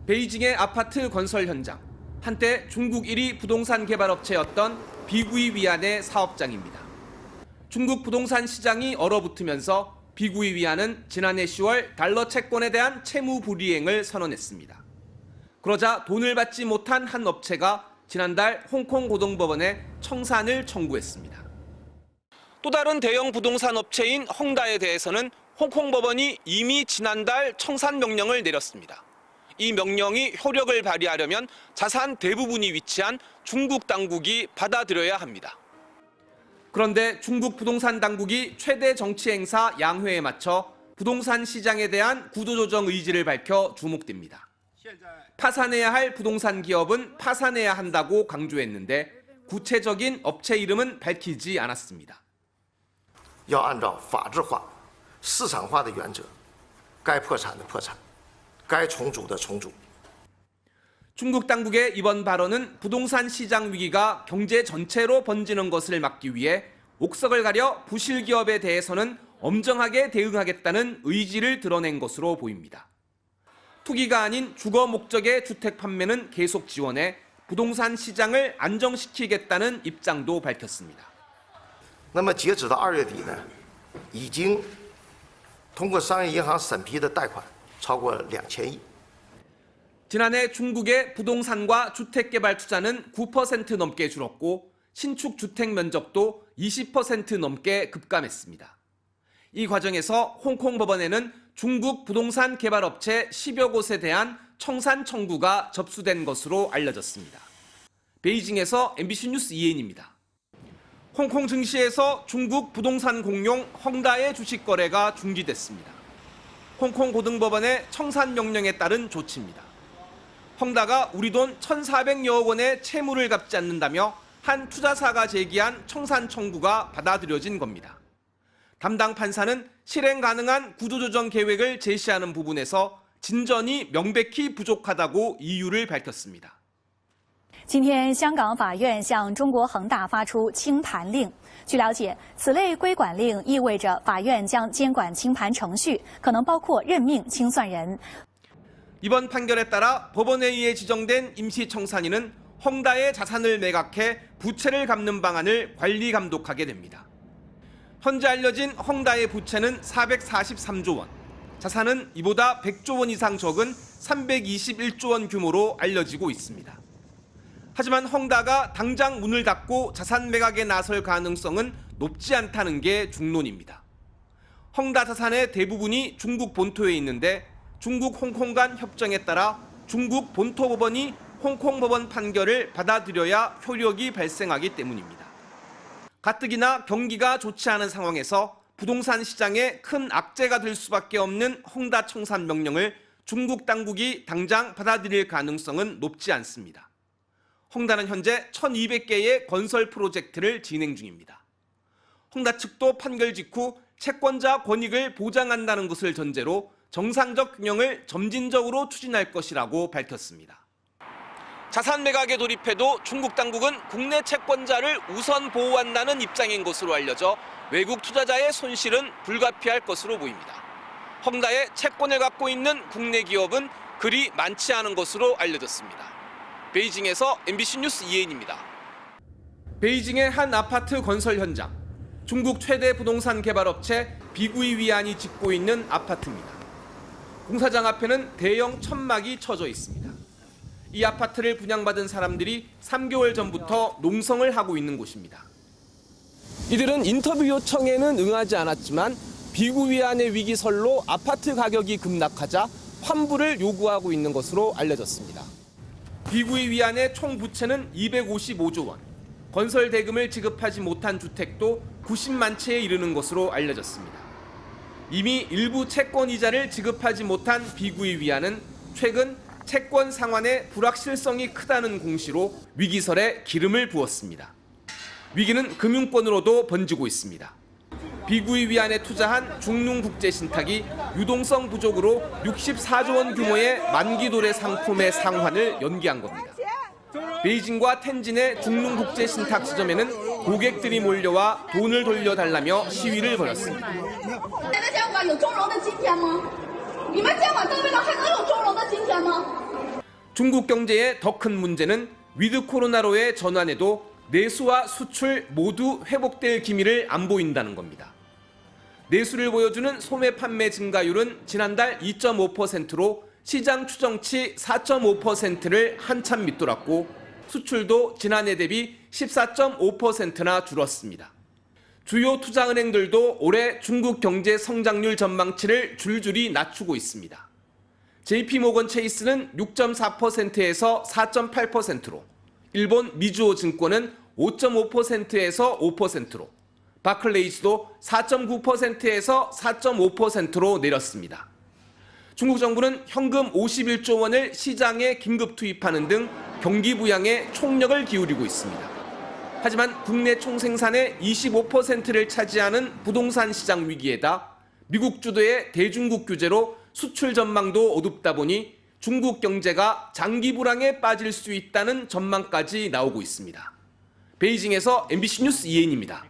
베이징의 아파트 건설 현장. 한때 중국 1위 부동산 개발업체였던 비구이 위안의 사업장입니다. 중국 부동산 시장이 얼어붙으면서 비구이 위안은 지난해 10월 달러 채권에 대한 채무 불이행을 선언했습니다. 그러자 돈을 받지 못한 한 업체가 지난달 홍콩 고등법원에 청산을 청구했습니다. 또 다른 대형 부동산 업체인 헝다에 대해서는 홍콩 법원이 이미 지난달 청산 명령을 내렸습니다. 이 명령이 효력을 발휘하려면 자산 대부분이 위치한 중국 당국이 받아들여야 합니다. 그런데 중국 부동산 당국이 최대 정치 행사 양회에 맞춰 부동산 시장에 대한 구조조정 의지를 밝혀 주목됩니다. 파산해야 할 부동산 기업은 파산해야 한다고 강조했는데 구체적인 업체 이름은 밝히지 않았습니다. 要按照法治化、市场化的原则，该破产的破产，该重组的重组。 중국 당국의 이번 발언은 부동산 시장 위기가 경제 전체로 번지는 것을 막기 위해 옥석을 가려 부실 기업에 대해서는 엄정하게 대응하겠다는 의지를 드러낸 것으로 보입니다. 투기가 아닌 주거 목적의 주택 판매는 계속 지원해 부동산 시장을 안정시키겠다는 입장도 밝혔습니다. 那么截止到2月底呢，已经通过商业银行审批的贷款超过2000亿。 지난해 중국의 부동산과 주택개발 투자는 9% 넘게 줄었고 신축 주택 면적도 20% 넘게 급감했습니다. 이 과정에서 홍콩 법원에는 중국 부동산 개발업체 10여 곳에 대한 청산 청구가 접수된 것으로 알려졌습니다. 베이징에서 MBC 뉴스 이혜인입니다. 홍콩 증시에서 중국 부동산 공룡 헝다의 주식 거래가 중지됐습니다. 홍콩 고등법원의 청산 명령에 따른 조치입니다. 헝다가 우리 돈 1,400여억 원의 채무를 갚지 않는다며 한 투자사가 제기한 청산 청구가 받아들여진 겁니다. 담당 판사는 실행 가능한 구조조정 계획을 제시하는 부분에서 진전이 명백히 부족하다고 이유를 밝혔습니다. 今天，香港法院向中国恒大发出清盘令。据了解，此类归管令意味着法院将监管清盘程序，可能包括任命清算人。 이번 판결에 따라 법원에 의해 지정된 임시청산인은 헝다의 자산을 매각해 부채를 갚는 방안을 관리 감독하게 됩니다. 현재 알려진 헝다의 부채는 443조 원, 자산은 이보다 100조 원 이상 적은 321조 원 규모로 알려지고 있습니다. 하지만 헝다가 당장 문을 닫고 자산 매각에 나설 가능성은 높지 않다는 게 중론입니다. 헝다 자산의 대부분이 중국 본토에 있는데 중국 홍콩 간 협정에 따라 중국 본토 법원이 홍콩 법원 판결을 받아들여야 효력이 발생하기 때문입니다. 가뜩이나 경기가 좋지 않은 상황에서 부동산 시장에 큰 악재가 될 수밖에 없는 헝다 청산 명령을 중국 당국이 당장 받아들일 가능성은 높지 않습니다. 헝다는 현재 1,200개의 건설 프로젝트를 진행 중입니다. 헝다 측도 판결 직후 채권자 권익을 보장한다는 것을 전제로 정상적 균형을 점진적으로 추진할 것이라고 밝혔습니다. 자산 매각에 돌입해도 중국 당국은 국내 채권자를 우선 보호한다는 입장인 것으로 알려져 외국 투자자의 손실은 불가피할 것으로 보입니다. 헝다의 채권을 갖고 있는 국내 기업은 그리 많지 않은 것으로 알려졌습니다. 베이징에서 MBC 뉴스 이혜인입니다. 베이징의 한 아파트 건설 현장. 중국 최대 부동산 개발업체 비구이 위안이 짓고 있는 아파트입니다. 공사장 앞에는 대형 천막이 쳐져 있습니다. 이 아파트를 분양받은 사람들이 3개월 전부터 농성을 하고 있는 곳입니다. 이들은 인터뷰 요청에는 응하지 않았지만 비구이 위안의 위기설로 아파트 가격이 급락하자 환불을 요구하고 있는 것으로 알려졌습니다. 비구이 위안의 총 부채는 255조 원, 건설 대금을 지급하지 못한 주택도 90만 채에 이르는 것으로 알려졌습니다. 이미 일부 채권 이자를 지급하지 못한 비구이 위안은 최근 채권 상환의 불확실성이 크다는 공시로 위기설에 기름을 부었습니다. 위기는 금융권으로도 번지고 있습니다. 비구이 위안에 투자한 중룽국제신탁이 유동성 부족으로 64조 원 규모의 만기도래 상품의 상환을 연기한 겁니다. 베이징과 텐진의 중룽국제신탁 지점에는 고객들이 몰려와 돈을 돌려달라며 시위를 벌였습니다. 중국 경제의 더 큰 문제는 위드 코로나로의 전환에도 내수와 수출 모두 회복될 기미를 안 보인다는 겁니다. 내수를 보여주는 소매 판매 증가율은 지난달 2.5%로 시장 추정치 4.5%를 한참 밑돌았고 수출도 지난해 대비 14.5%나 줄었습니다. 주요 투자은행들도 올해 중국 경제 성장률 전망치를 줄줄이 낮추고 있습니다. JP모건 체이스는 6.4%에서 4.8%로, 일본 미주호 증권은 5.5%에서 5%로, 바클레이즈도 4.9%에서 4.5%로 내렸습니다. 중국 정부는 현금 51조 원을 시장에 긴급 투입하는 등 경기 부양에 총력을 기울이고 있습니다. 하지만 국내 총생산의 25%를 차지하는 부동산 시장 위기에다 미국 주도의 대중국 규제로 수출 전망도 어둡다 보니 중국 경제가 장기 불황에 빠질 수 있다는 전망까지 나오고 있습니다. 베이징에서 MBC 뉴스 이혜인입니다.